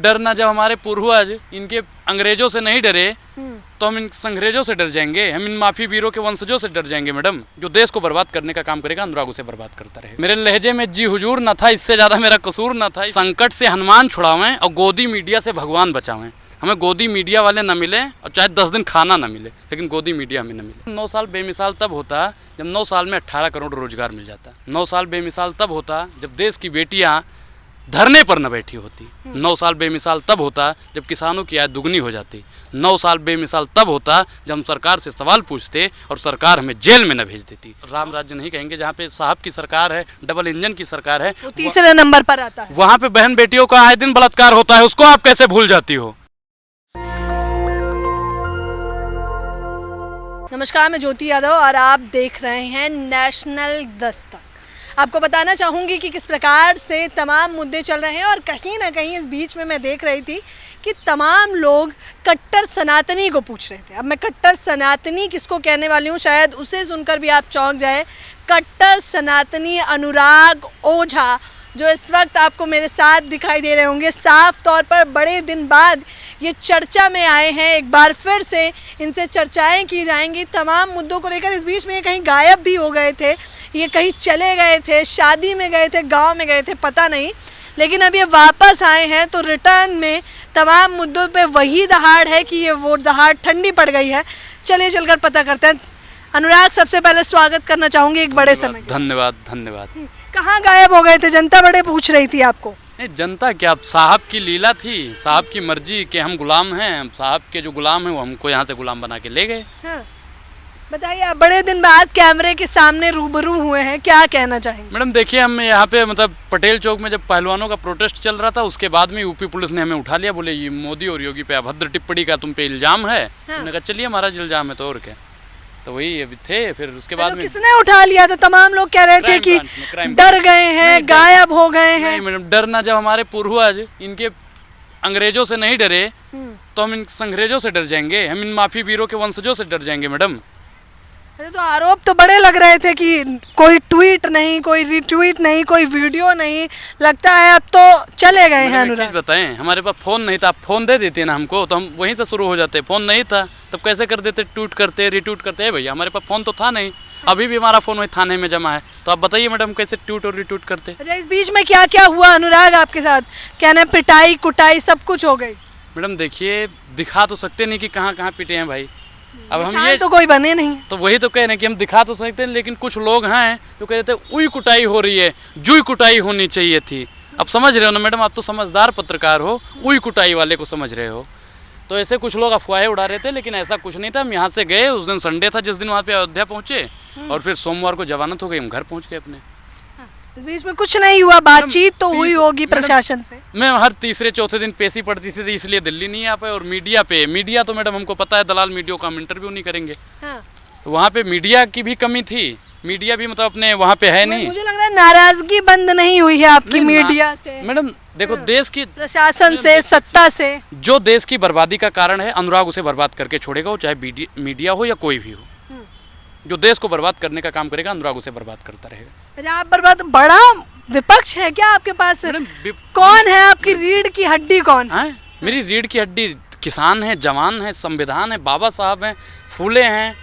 डरना जब हमारे पूर्वज इनके अंग्रेजों से नहीं डरे तो हम इन अंग्रेजों से डर जाएंगे, हम इन माफी वीरों के वंशजों से डर जाएंगे। मैडम, जो देश को बर्बाद करने का काम करेगा अनुराग उसे बर्बाद करता रहेगा। मेरे लहजे में जी हुजूर न था, इससे ज्यादा मेरा कसूर न था। संकट से हनुमान छुड़ावें और गोदी मीडिया से भगवान बचावें। हमें गोदी मीडिया वाले न मिले और चाहे 10 दिन खाना न मिले, लेकिन गोदी मीडिया हमें न मिले। 9 साल बेमिसाल तब होता जब 9 साल में 18 करोड़ रोजगार मिल जाता। 9 साल बेमिसाल तब होता जब देश की बेटियां धरने पर न बैठी होती। 9 साल बेमिसाल तब होता जब किसानों की आय दुगनी हो जाती। 9 साल बेमिसाल तब होता जब हम सरकार से सवाल पूछते और सरकार हमें जेल में न भेज देती। राम राज्य नहीं कहेंगे, जहाँ पे साहब की सरकार है, डबल इंजन की सरकार है, वो तीसरे नंबर पर आता है। वहाँ पे बहन बेटियों का आए दिन बलात्कार होता है, उसको आप कैसे भूल जाती हो। नमस्कार, मैं ज्योति यादव और आप देख रहे हैं नेशनल दस्तक। आपको बताना चाहूँगी कि किस प्रकार से तमाम मुद्दे चल रहे हैं और कहीं ना कहीं इस बीच में मैं देख रही थी कि तमाम लोग कट्टर सनातनी को पूछ रहे थे। अब मैं कट्टर सनातनी किसको कहने वाली हूँ, शायद उसे सुनकर भी आप चौंक जाए। कट्टर सनातनी अनुराग ओझा, जो इस वक्त आपको मेरे साथ दिखाई दे रहे होंगे, साफ तौर पर बड़े दिन बाद ये चर्चा में आए हैं। एक बार फिर से इनसे चर्चाएं की जाएंगी तमाम मुद्दों को लेकर। इस बीच में ये कहीं गायब भी हो गए थे, ये कहीं चले गए थे, शादी में गए थे, गांव में गए थे, पता नहीं, लेकिन अब ये वापस आए हैं तो रिटर्न में तमाम मुद्दों पे वही दहाड़ है कि ये वो दहाड़ ठंडी पड़ गई है। चलिए चलकर पता करते हैं। अनुराग, सबसे पहले स्वागत करना चाहूँगी एक बड़े समय। धन्यवाद धन्यवाद। कहाँ गायब हो गए थे? जनता बड़े पूछ रही थी आपको। नहीं, जनता क्या, साहब की लीला थी, साहब की मर्जी के हम गुलाम हैं। साहब के जो गुलाम हैं वो हमको यहाँ से गुलाम बना के ले गए। हाँ। बताइए, आप बड़े दिन बाद कैमरे के सामने रूबरू हुए हैं, क्या कहना चाहेंगे? मैडम देखिए, हम यहाँ पे मतलब पटेल चौक में जब पहलवानों का प्रोटेस्ट चल रहा था, उसके बाद में यूपी पुलिस ने हमें उठा लिया। बोले ये मोदी और योगी पे अभद्र टिप्पणी का तुम पे इल्जाम है। हमने कहा चलिए, हमारा इल्जाम है तो और क्या। तो वही अभी थे, फिर उसके बाद में किसने उठा लिया था? तमाम लोग कह रहे थे कि डर गए हैं, गायब हो गए हैं। नहीं मैडम, डरना जब हमारे पूर्वज इनके अंग्रेजों से नहीं डरे तो हम इन अंग्रेजों से डर जाएंगे, हम इन माफी वीरों के वंशजों से डर जाएंगे। मैडम, अरे तो आरोप तो बड़े लग रहे थे कि कोई ट्वीट नहीं, कोई रिट्वीट नहीं, कोई वीडियो नहीं, लगता है अब तो चले गए हैं। अनुराग बताएं, हमारे पास फोन नहीं था, आप फोन दे देते ना हमको तो हम वहीं से शुरू हो जाते। फोन नहीं था तब कैसे कर देते, ट्वीट करते, रिट्वीट करते। भैया हमारे पास फोन तो था नहीं, अभी भी हमारा फोन वही थाने में जमा है, तो आप बताइए मैडम कैसे ट्वीट और रिट्वीट करते। अच्छा, इस बीच में क्या क्या हुआ अनुराग आपके साथ? कहना पिटाई कुटाई सब कुछ हो गई। मैडम देखिए, दिखा तो सकते नहीं कि कहाँ कहाँ पिटे हैं भाई। अब हम ये तो कोई बने नहीं, तो वही तो कह रहे हैं कि हम दिखा तो सकते हैं, लेकिन कुछ लोग हैं जो कह रहे थे उई कुटाई हो रही है, जुई कुटाई होनी चाहिए थी। अब समझ रहे हो ना मैडम, आप तो समझदार पत्रकार हो, उई कुटाई वाले को समझ रहे हो। तो ऐसे कुछ लोग अफवाहें उड़ा रहे थे, लेकिन ऐसा कुछ नहीं था। हम यहाँ से गए, उस दिन संडे था जिस दिन वहाँ पे अयोध्या पहुँचे, और फिर सोमवार को जमानत हो गई, हम घर पहुँच गए अपने। इस बीच में कुछ नहीं हुआ, बातचीत तो हुई होगी प्रशासन से? मैं हर तीसरे चौथे दिन पेशी पड़ती थी, इसलिए दिल्ली नहीं आ पाए। और मीडिया तो मैडम हमको पता है, दलाल मीडिया का हम इंटरव्यू नहीं करेंगे। हाँ। तो वहाँ पे मीडिया की भी कमी थी, मीडिया भी मतलब अपने वहाँ पे है नहीं। मुझे लग रहा है नाराजगी बंद नहीं हुई है आपकी मीडिया से। मैडम देखो, देश की प्रशासन से, सत्ता से, जो देश की बर्बादी का कारण है, अनुराग उसे बर्बाद करके छोड़ेगा, वो चाहे मीडिया हो या कोई भी हो। जो देश को बर्बाद करने का काम करेगा, अनुराग उसे बर्बाद करता रहेगा। अच्छा, आप बर्बाद, बड़ा विपक्ष है क्या आपके पास? कौन है आपकी रीढ़ की हड्डी? कौन है? मेरी रीढ़ की हड्डी किसान है, जवान है, संविधान है, बाबा साहब हैं, फूले हैं,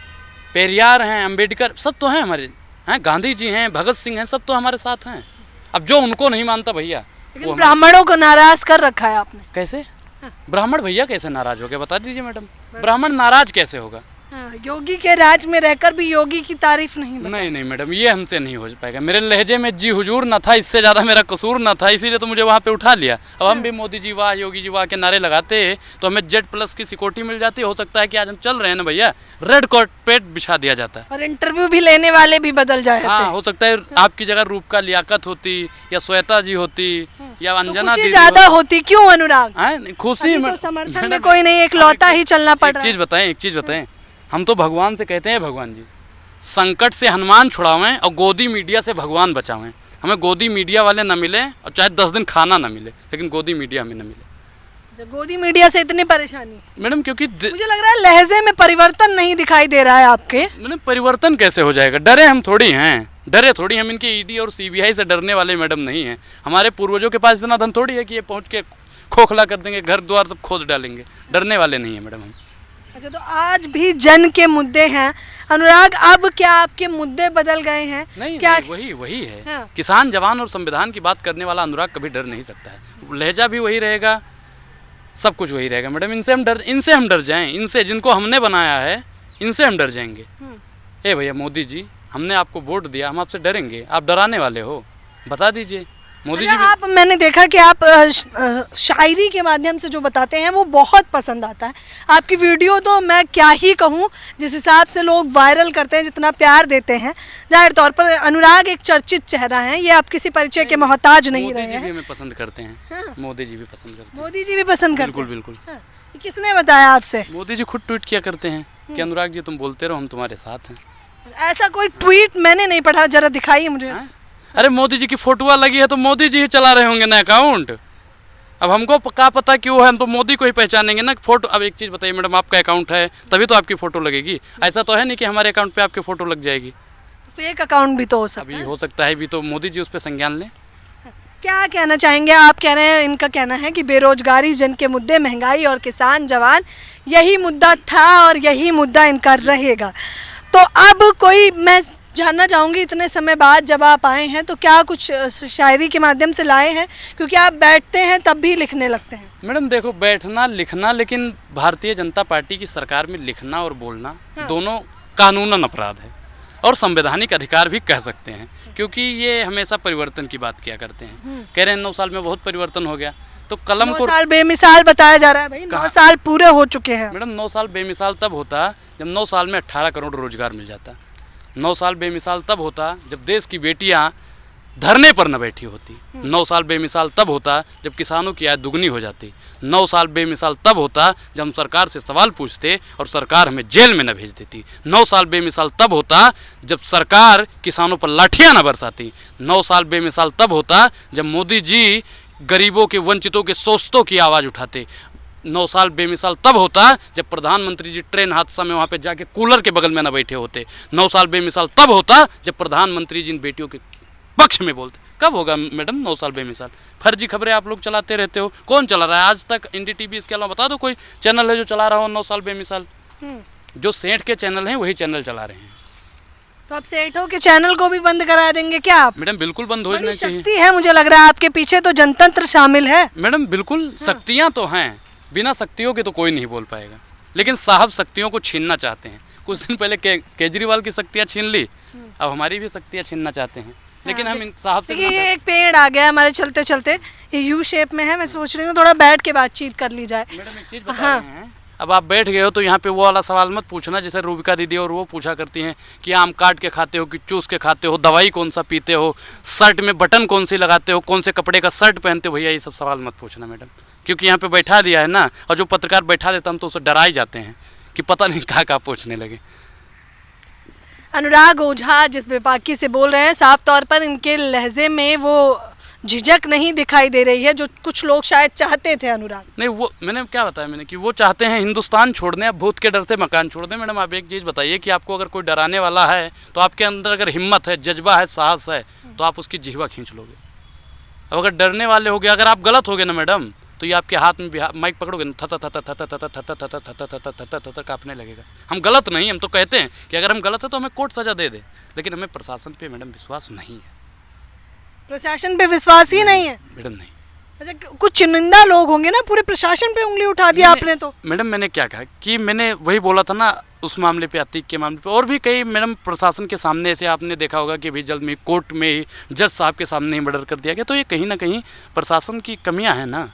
पेरियार हैं, अंबेडकर, सब तो हैं हमारे। हैं गांधी जी हैं, भगत सिंह हैं, सब तो हमारे साथ हैं। अब जो उनको नहीं मानता भैया, लेकिन ब्राह्मणों को नाराज कर रखा है आपने। कैसे? ब्राह्मण भैया कैसे नाराज हो गए, बता दीजिए मैडम। ब्राह्मण नाराज कैसे होगा? योगी के राज में रहकर भी योगी की तारीफ नहीं। नहीं मैडम, ये हमसे नहीं हो पाएगा। मेरे लहजे में जी हुजूर न था, इससे ज्यादा मेरा कसूर न था, इसीलिए तो मुझे वहाँ पे उठा लिया। अब हम भी मोदी जी वाह, योगी जी वाह के नारे लगाते तो हमें Z+ की सिक्योरिटी मिल जाती। हो सकता है कि आज हम चल रहे हैं ना भैया, रेड कार्पेट बिछा दिया जाता है और इंटरव्यू भी लेने वाले भी बदल जाए। हाँ, हो सकता है आपकी जगह रूपका लियाकत होती, या श्वेता जी होती, या अंजना दीदी ज्यादा होती। क्यों अनुराग? खुशी समर्थन में कोई नहीं, इकलौता ही चलना पड़ रहा है। एक चीज बताएं, हम तो भगवान से कहते हैं, भगवान जी संकट से हनुमान छुड़ावें और गोदी मीडिया से भगवान बचावें। हमें गोदी मीडिया वाले न मिले और चाहे 10 दिन खाना न मिले, लेकिन गोदी मीडिया हमें न मिले। गोदी मीडिया से इतनी परेशानी मैडम, क्योंकि मुझे लग रहा है लहजे में परिवर्तन नहीं दिखाई दे रहा है आपके। मैडम परिवर्तन कैसे हो जाएगा? डरे हम थोड़ी हैं, डरे थोड़ी हम इनके ED और CBI से डरने वाले मैडम नहीं हैं। हमारे पूर्वजों के पास इतना धन थोड़ी है कि ये पहुँच के खोखला कर देंगे, घर द्वार सब खोद डालेंगे। डरने वाले नहीं है मैडम हम। अच्छा, तो आज भी जन के मुद्दे हैं अनुराग। अब क्या आपके मुद्दे बदल गए हैं? नहीं, क्या नहीं, वही है। हाँ। किसान, जवान और संविधान की बात करने वाला अनुराग कभी डर नहीं सकता है। लहजा भी वही रहेगा, सब कुछ वही रहेगा मैडम। इनसे हम डर जाएं, इनसे जिनको हमने बनाया है, इनसे हम डर जाएंगे। ए भैया मोदी जी, हमने आपको वोट दिया, हम आपसे डरेंगे? आप डराने वाले हो? बता दीजिए। मोदी जी अच्छा, आप, मैंने देखा कि आप शायरी के माध्यम से जो बताते हैं वो बहुत पसंद आता है। आपकी वीडियो तो मैं क्या ही कहूँ, जिस हिसाब से लोग वायरल करते हैं, जितना प्यार देते हैं, जाहिर तौर पर अनुराग एक चर्चित चेहरा है, ये आप किसी परिचय के मोहताज नहीं रहे मोदी जी भी हैं। हमें पसंद करते हैं। हाँ। मोदी जी भी पसंद करते हैं। मोदी जी भी पसंद करते बिल्कुल हैं? बिल्कुल। हाँ। ये किसने बताया आपसे? मोदी जी खुद ट्वीट किया करते हैं कि अनुराग जी तुम बोलते रहो, हम तुम्हारे साथ हैं। ऐसा कोई ट्वीट मैंने नहीं पढ़ा, जरा दिखाइए मुझे। हाँ? अरे मोदी जी की फोटोआ लगी है तो मोदी जी ही चला रहे होंगे ना अकाउंट। अब हमको क्या पता क्यों है, हम तो मोदी को ही पहचानेंगे ना। फोटो, अब एक चीज़ बताइए मैडम, आपका अकाउंट है तभी तो आपकी फ़ोटो लगेगी। ऐसा तो है नहीं कि हमारे अकाउंट पे आपकी फ़ोटो लग जाएगी। फेक अकाउंट भी तो हो सकता अभी है। हो सकता है, भी तो मोदी जी उस पर संज्ञान लें। क्या कहना चाहेंगे आप? कह रहे हैं, इनका कहना है कि बेरोजगारी, जन के मुद्दे, महंगाई और किसान जवान, यही मुद्दा था और यही मुद्दा इनका रहेगा। तो अब कोई, मैं जानना चाहूँगी, इतने समय बाद जब आप आए हैं तो क्या कुछ शायरी के माध्यम से लाए हैं? क्योंकि आप बैठते हैं तब भी लिखने लगते हैं। मैडम देखो, बैठना लिखना, लेकिन भारतीय जनता पार्टी की सरकार में लिखना और बोलना दोनों कानूनन अपराध है और संवैधानिक अधिकार भी कह सकते हैं, क्योंकि ये हमेशा परिवर्तन की बात किया करते हैं। कह रहे हैं 9 साल में बहुत परिवर्तन हो गया, तो कलम 9 को साल बेमिसाल बताया जा रहा है भाई। 9 साल पूरे हो चुके हैं मैडम। 9 साल बेमिसाल तब होता जब 9 साल में 18 करोड़ रोजगार मिल जाता। 9 साल बेमिसाल तब होता जब देश की बेटियां धरने पर न बैठी होती। 9 साल बेमिसाल तब होता जब किसानों की आय दुगनी हो जाती। 9 साल बेमिसाल तब होता जब हम सरकार से सवाल पूछते और सरकार हमें जेल में न भेज देती। 9 साल बेमिसाल तब होता जब सरकार किसानों पर लाठियां न बरसाती। 9 साल बेमिसाल तब होता जब मोदी जी गरीबों के, वंचितों के, शोषितों की आवाज़ उठाते। 9 साल बेमिसाल तब होता जब प्रधानमंत्री जी ट्रेन हादसा में वहाँ पे जाके कूलर के बगल में न बैठे होते। 9 साल बेमिसाल तब होता जब प्रधानमंत्री जी इन बेटियों के पक्ष में बोलते। कब होगा मैडम 9 साल बेमिसाल? फर्जी खबरें आप लोग चलाते रहते हो। कौन चला रहा है आज तक? NDTV, इसके अलावा बता दो कोई चैनल है जो चला रहा हो 9 साल बेमिसाल? जो सेठ के चैनल हैं वही चैनल चला रहे हैं। तो आप सेठों के चैनल को भी बंद करा देंगे क्या आप? मैडम बिल्कुल बंद हो बड़ी जाना चाहिए। शक्ति है, मुझे लग रहा है आपके पीछे तो जनतंत्र शामिल है। मैडम बिल्कुल, शक्तियाँ तो हैं, बिना शक्तियों के तो कोई नहीं बोल पाएगा। लेकिन साहब शक्तियों को छीनना चाहते हैं। कुछ दिन पहले केजरीवाल की शक्तियाँ छीन ली, अब हमारी भी शक्तियाँ छीनना चाहते हैं। लेकिन हम इन साहब से देखिए, ये एक पेड़ आ गया हमारे चलते चलते, ये यू शेप में है। मैं सोच रही हूँ थोड़ा बैठ के बातचीत कर ली जाए। मैडम एक चीज़ बता रहे हैं, अब आप बैठ गए हो तो यहाँ पे वो वाला सवाल मत पूछना जैसे रूबिका दीदी और वो पूछा करती हैं कि आम काट के खाते हो कि चूस के खाते हो, दवाई कौन सा पीते हो, शर्ट में बटन कौन सी लगाते हो, कौन से कपड़े का शर्ट पहनते हो। भैया ये सब सवाल मत पूछना मैडम, क्योंकि यहाँ पे बैठा दिया है ना, और जो पत्रकार बैठा देता हम तो उसे डरा ही जाते हैं कि पता नहीं कहाँ पूछने लगे। अनुराग ओझा जिस बेबाकी से बोल रहे हैं, साफ तौर पर इनके लहजे में वो झिझक नहीं दिखाई दे रही है जो कुछ लोग शायद चाहते थे। अनुराग नहीं, वो मैंने क्या बताया मैंने कि वो चाहते हैं हिंदुस्तान छोड़ने, अब भूत के डर से मकान छोड़ दें। मैडम आप एक चीज़ बताइए कि आपको अगर कोई डराने वाला है तो आपके अंदर अगर हिम्मत है, जज्बा है, साहस है, तो आप उसकी जिह्वा खींच लोगे। अब अगर डरने वाले हो गए, अगर आप गलत हो गए ना मैडम, तो ये आपके हाथ में माइक पकड़ोगे ना, थता थता थता थता थता थता थता थता थता थता काँपने लगेगा। हम गलत नहीं, हम तो कहते हैं कि अगर हम गलत है तो हमें कोर्ट सजा दे दे, लेकिन हमें प्रशासन पे मैडम विश्वास नहीं है। प्रशासन पे विश्वास ही नहीं है मैडम नहीं। अच्छा, कुछ चुनिंदा लोग होंगे ना, पूरे प्रशासन पे उंगली उठा दिया आपने तो। मैडम मैंने क्या कहा कि मैंने वही बोला था ना उस मामले पे, अतीक के मामले पे, और भी कई मैडम प्रशासन के सामने ऐसे आपने देखा होगा कि भी जल्द में कोर्ट में ही जज साहब के सामने ही मर्डर कर दिया गया। तो ये कहीं ना कहीं प्रशासन की कमियां हैं ना।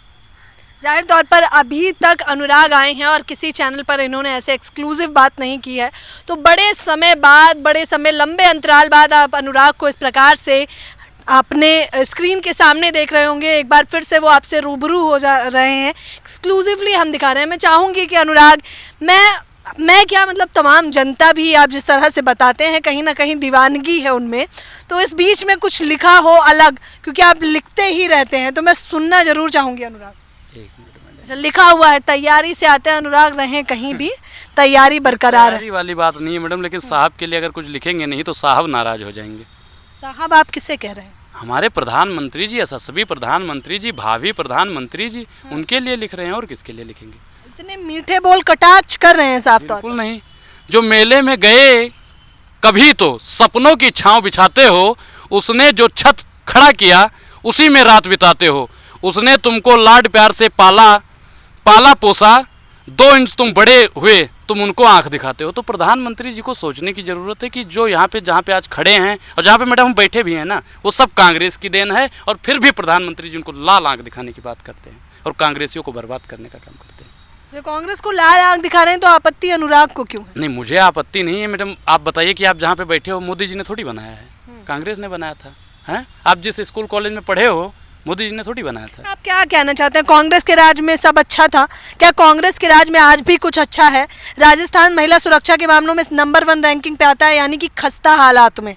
जाहिर तौर पर अभी तक अनुराग आए हैं और किसी चैनल पर इन्होंने ऐसे एक्सक्लूसिव बात नहीं की है, तो बड़े समय बाद, बड़े समय लंबे अंतराल बाद आप अनुराग को इस प्रकार से आपने स्क्रीन के सामने देख रहे होंगे। एक बार फिर से वो आपसे रूबरू हो जा रहे हैं, एक्सक्लूसिवली हम दिखा रहे हैं। मैं चाहूँगी कि अनुराग, मैं क्या मतलब तमाम जनता भी आप जिस तरह से बताते हैं, कहीं ना कहीं दीवानगी है उनमें, तो इस बीच में कुछ लिखा हो अलग, क्योंकि आप लिखते ही रहते हैं, तो मैं सुनना जरूर चाहूँगी अनुराग। अच्छा, लिखा हुआ है, तैयारी से आते हैं अनुराग, रहें कहीं भी तैयारी बरकरार है। वाली बात नहीं है मैडम, लेकिन साहब के लिए अगर कुछ लिखेंगे नहीं तो साहब नाराज हो जाएंगे। साहब आप किसे कह रहे हैं? हमारे प्रधानमंत्री जी, यशस्वी प्रधानमंत्री जी, भावी प्रधानमंत्री जी, उनके लिए लिख रहे हैं और किसके लिए लिखेंगे? इतने मीठे बोल कटाक्ष कर रहे हैं साफ तौर बिल्कुल नहीं। जो मेले में गए कभी तो सपनों की छांव बिछाते हो, उसने जो छत खड़ा किया उसी में रात बिताते हो। उसने तुमको लाड प्यार से पाला पोसा, 2 इंच तुम बड़े हुए, तुम उनको आंख दिखाते हो। तो प्रधानमंत्री जी को सोचने की ज़रूरत है कि जो यहाँ पे जहाँ पे आज खड़े हैं और जहाँ पे मैडम हम बैठे भी हैं ना, वो सब कांग्रेस की देन है। और फिर भी प्रधानमंत्री जी उनको लाल आंख दिखाने की बात करते हैं और कांग्रेसियों को बर्बाद करने का काम करते हैं। जो कांग्रेस को लाल आंख दिखा रहे हैं तो आपत्ति अनुराग को क्यों है? नहीं, मुझे आपत्ति नहीं है मैडम। आप बताइए कि आप जहाँ पे बैठे हो मोदी जी ने थोड़ी बनाया है, कांग्रेस ने बनाया था। हैं? आप जिस स्कूल कॉलेज में पढ़े हो मोदी जी ने थोड़ी बनाया था। आप क्या कहना चाहते हैं? कांग्रेस के राज में सब अच्छा था, क्या कांग्रेस के राज में आज भी कुछ अच्छा है? राजस्थान महिला सुरक्षा के मामलों में नंबर 1 रैंकिंग पे आता है, यानी कि खस्ता हालात में।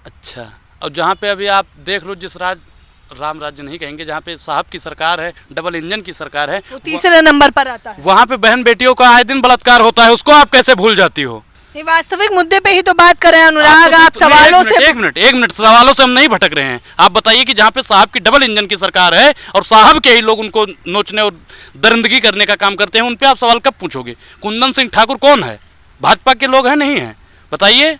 अच्छा, और जहाँ पे अभी आप देख लो, जिस राम राज्य नहीं कहेंगे, जहाँ पे साहब की सरकार है, डबल इंजन की सरकार है, वो तीसरे नंबर पर आता है। वहाँ पे बहन बेटियों का आए दिन बलात्कार होता है, उसको आप कैसे भूल जाती हो? ये वास्तविक मुद्दे पे ही तो बात कर रहे हैं अनुराग। आप सवालों से एक मिनट सवालों से हम नहीं भटक रहे हैं। आप बताइए कि जहाँ पे साहब की डबल इंजन की सरकार है और साहब के ही लोग उनको नोचने और दरिंदगी करने का काम करते हैं, उन पे आप सवाल कब पूछोगे? कुंदन सिंह ठाकुर कौन है? भाजपा के लोग हैं नहीं हैं? बताइए।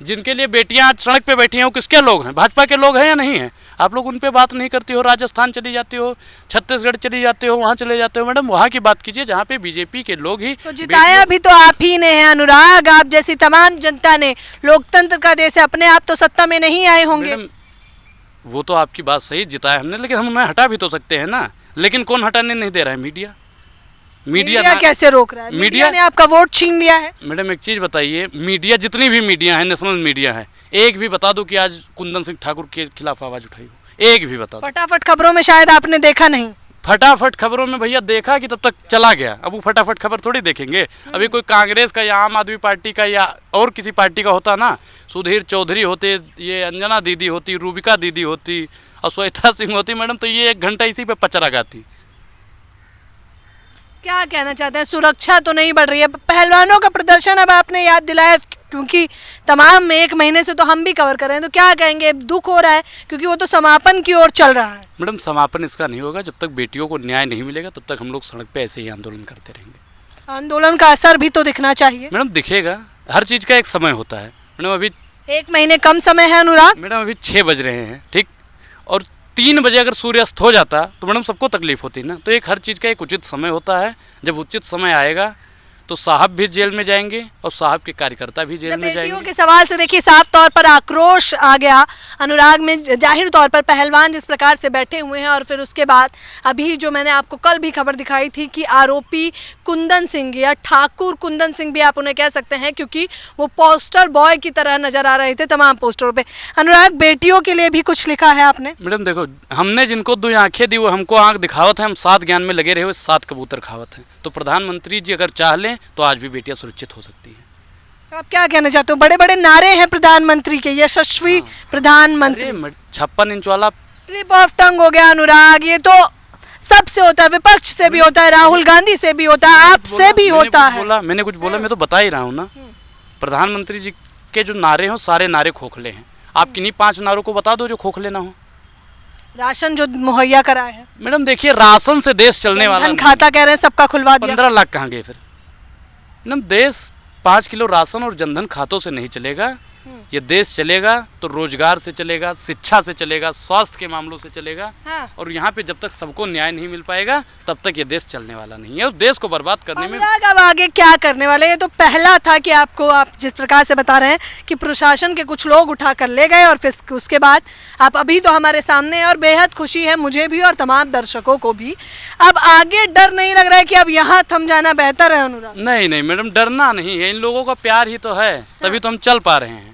जिनके लिए बेटियां आज सड़क पे बैठी हैं वो किसके लोग हैं? भाजपा के लोग हैं या नहीं हैं? आप लोग उन पे बात नहीं करती हो। राजस्थान चली जाती हो, छत्तीसगढ़ चली जाते हो, वहाँ चले जाते हो। मैडम वहाँ की बात कीजिए जहाँ पे बीजेपी के लोग ही तो जिताया भी तो आप ही ने है अनुराग। आप जैसी तमाम जनता ने। लोकतंत्र का देश है, अपने आप तो सत्ता में नहीं आए होंगे। मैडम वो तो आपकी बात सही, जिताया हमने, लेकिन हम उन्हें हटा भी तो सकते हैं ना। लेकिन कौन हटाने नहीं दे रहा है? मीडिया कैसे रोक रहा है? मीडिया ने आपका वोट छीन लिया है। मैडम एक चीज़ बताइए, मीडिया जितनी भी मीडिया है, नेशनल मीडिया है, एक भी बता दो कि आज कुंदन सिंह ठाकुर के खिलाफ आवाज़ उठाई हो? एक भी बता दो। फटाफट खबरों में शायद आपने देखा नहीं। फटाफट खबरों में भैया देखा कि तब तक चला गया। अब वो फटाफट खबर थोड़ी देखेंगे। अभी कोई कांग्रेस का या आम आदमी पार्टी का या और किसी पार्टी का होता ना, सुधीर चौधरी होते, ये अंजना दीदी होती, रूबिका दीदी होती और श्वेता सिंह होती मैडम, तो ये 1 घंटा इसी पे पचरा गाती। क्या कहना चाहते हैं? सुरक्षा तो नहीं बढ़ रही है। पहलवानों का प्रदर्शन अब आपने याद दिलाया, क्योंकि तमाम 1 महीने से तो हम भी कवर कर रहे हैं, तो क्या कहेंगे? दुख हो रहा है क्योंकि वो तो समापन की ओर चल रहा है। मैडम समापन इसका नहीं होगा। जब तक बेटियों को न्याय नहीं मिलेगा तब तक हम लोग सड़क पे ऐसे ही आंदोलन करते रहेंगे। आंदोलन का असर भी तो दिखना चाहिए। मैडम दिखेगा, हर चीज़ का एक समय होता है। मैडम अभी 1 महीने कम समय है अनुराग। मैडम अभी 6 बज रहे हैं, ठीक, और 3 बजे अगर सूर्यास्त हो जाता तो मैडम सबको तकलीफ होती ना। तो एक हर चीज़ का एक उचित समय होता है। जब उचित समय आएगा तो साहब भी जेल में जाएंगे और साहब के कार्यकर्ता भी जेल में बेटियों जाएंगे। के सवाल से देखिए साफ तौर पर आक्रोश आ गया अनुराग में। जाहिर तौर पर पहलवान जिस प्रकार से बैठे हुए हैं, और फिर उसके बाद अभी जो मैंने आपको कल भी खबर दिखाई थी कि आरोपी कुंदन सिंह या ठाकुर कुंदन सिंह भी आप उन्हें कह सकते हैं, क्योंकि वो पोस्टर बॉय की तरह नजर आ रहे थे तमाम पोस्टरों पे। अनुराग, बेटियों के लिए भी कुछ लिखा है आपने? मैडम देखो, हमने जिनको 2 आंखें दी वो हमको आंख दिखावत है। हम 7 ज्ञान में लगे रहे हुए 7 कबूतर खावत हैं। तो प्रधानमंत्री जी अगर चाह लें तो आज भी बेटियां सुरक्षित हो सकती हैं। आप क्या कहना चाहते हो? बड़े बड़े नारे हैं प्रधानमंत्री के, यशस्वी प्रधानमंत्री। 56 इंच वाला स्लिप ऑफ टंग हो गया अनुराग। ये तो सबसे होता है, विपक्ष से भी होता है, राहुल गांधी से भी होता है, आपसे भी होता है। मैंने कुछ बोला, मैं तो बता ही रहा हूँ ना। प्रधानमंत्री जी के जो नारे हो सारे नारे खोखले हैं। आप किन्हीं 5 नारों को बता दो जो खोखले ना हो। राशन जो मुहैया कराए हैं मैडम, देखिए राशन से देश चलने वाला नहीं। खाता कह रहे हैं सबका खुलवा दिया। 15 लाख कहाँ गए फिर? मैडम देश 5 किलो राशन और जनधन खातों से नहीं चलेगा। ये देश चलेगा तो रोजगार से चलेगा, शिक्षा से चलेगा, स्वास्थ्य के मामलों से चलेगा। हाँ। और यहाँ पे जब तक सबको न्याय नहीं मिल पाएगा तब तक ये देश चलने वाला नहीं है। और देश को बर्बाद करने में अब आगे क्या करने वाले? ये तो पहला था कि आपको, आप जिस प्रकार से बता रहे हैं कि प्रशासन के कुछ लोग उठा कर ले गए और फिर उसके बाद आप अभी तो हमारे सामने हैं और बेहद खुशी है मुझे भी और तमाम दर्शकों को भी। अब आगे डर नहीं लग रहा है कि अब यहाँ थम जाना बेहतर है अनुराग? नहीं मैडम, डरना नहीं है। इन लोगों का प्यार ही तो है, तभी तो हम चल पा रहे हैं।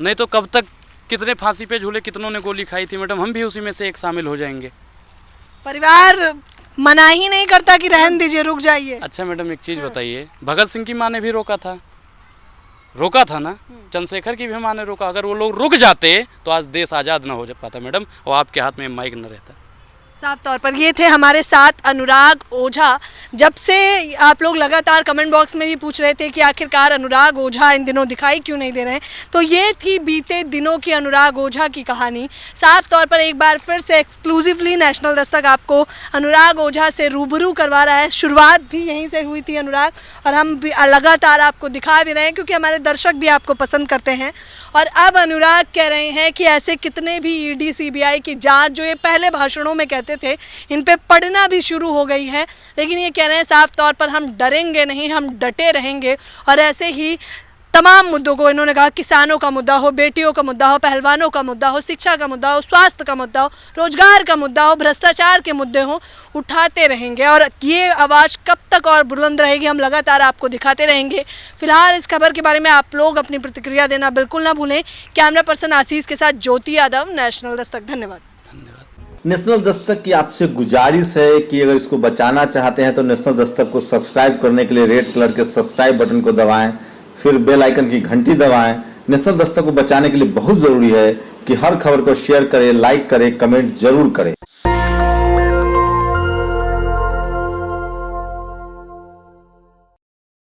नहीं तो कब तक कितने फांसी पे झूले, कितनों ने गोली खाई थी मैडम, हम भी उसी में से एक शामिल हो जाएंगे। परिवार मना ही नहीं करता कि रहन दीजिए, रुक जाइए। अच्छा मैडम एक चीज़ बताइए, भगत सिंह की माँ ने भी रोका था ना, चंद्रशेखर की भी माँ ने रोका। अगर वो लोग रुक जाते तो आज देश आज़ाद ना हो पाता मैडम, और आपके हाथ में माइक न रहता। साफ तौर पर ये थे हमारे साथ अनुराग ओझा। जब से आप लोग लगातार कमेंट बॉक्स में भी पूछ रहे थे कि आखिरकार अनुराग ओझा इन दिनों दिखाई क्यों नहीं दे रहे हैं, तो ये थी बीते दिनों की अनुराग ओझा की कहानी। साफ तौर पर एक बार फिर से एक्सक्लूसिवली नेशनल दस्तक आपको अनुराग ओझा से रूबरू करवा रहा है। शुरुआत भी यहीं से हुई थी अनुराग, और हम भी लगातार आपको दिखा भी रहे हैं क्योंकि हमारे दर्शक भी आपको पसंद करते हैं। और अब अनुराग कह रहे हैं कि ऐसे कितने भी ईडी सीबीआई की जांच जो ये पहले भाषणों में कहते थे, इन पे पढ़ना भी शुरू हो गई है। लेकिन ये कह रहे हैं साफ तौर पर हम डरेंगे नहीं, हम डटे रहेंगे। और ऐसे ही तमाम मुद्दों को, इन्होंने कहा किसानों का मुद्दा हो, बेटियों का मुद्दा हो, पहलवानों का मुद्दा हो, शिक्षा का मुद्दा हो, स्वास्थ्य का मुद्दा हो, रोजगार का मुद्दा हो, भ्रष्टाचार के मुद्दे हो, उठाते रहेंगे। और ये आवाज़ कब तक और बुलंद रहेगी, हम लगातार आपको दिखाते रहेंगे। फिलहाल इस खबर के बारे में आप लोग अपनी प्रतिक्रिया देना बिल्कुल ना भूलें। कैमरा पर्सन आशीष के साथ ज्योति यादव, नेशनल दस्तक। धन्यवाद। नेशनल दस्तक की आपसे गुजारिश है कि अगर इसको बचाना चाहते हैं तो नेशनल दस्तक को सब्सक्राइब करने के लिए रेड कलर के सब्सक्राइब बटन को दबाएं, फिर बेल आइकन की घंटी दबाएं। नेशनल दस्तक को बचाने के लिए बहुत जरूरी है कि हर खबर को शेयर करें, लाइक करें, कमेंट जरूर करें।